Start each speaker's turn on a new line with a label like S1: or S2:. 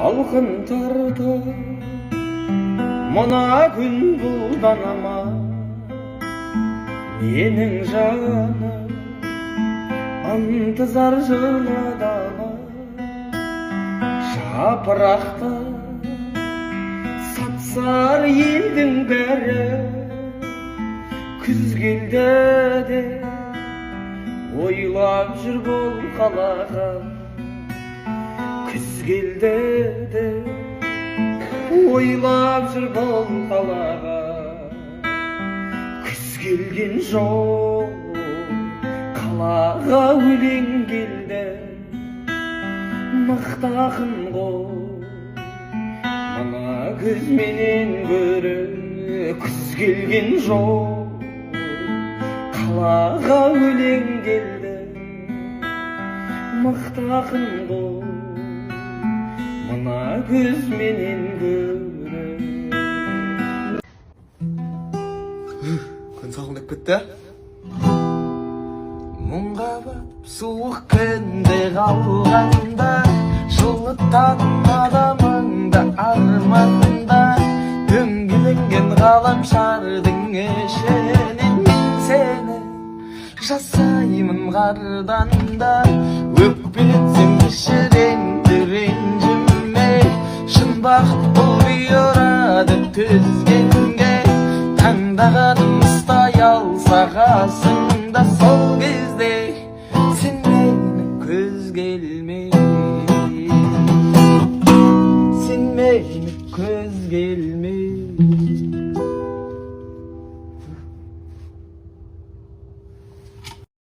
S1: Алқын тарта мына күн бұлданама, менің жаным ынтызар жыладама. Жапырақты сапсар елдің бәрі, күз келді де ойлап жүр бұл қалаға. Күз келді де ойлап жүр бұл қалаға. Күз келген жоқ, қалаға өлең келді. Мықты ақын ғой, мына күз менен гөрі. Күз келген жоқ, қалаға өлең келді. Мықты ақын ғой, мына күз менен гөрі.
S2: Күн салқындап кетті. Мұңға батып суық күнде қалғанда, жылытатын адамыңда арманда, дөңгеленген ғаламшардың ішінен мен сені жасаймын қардан да. Өкпелетсем кешіреңді ренжіме, шын бақыт бұл бұйырады төзгенге. Таңдағаным ұстай алса қасыңда, сол кез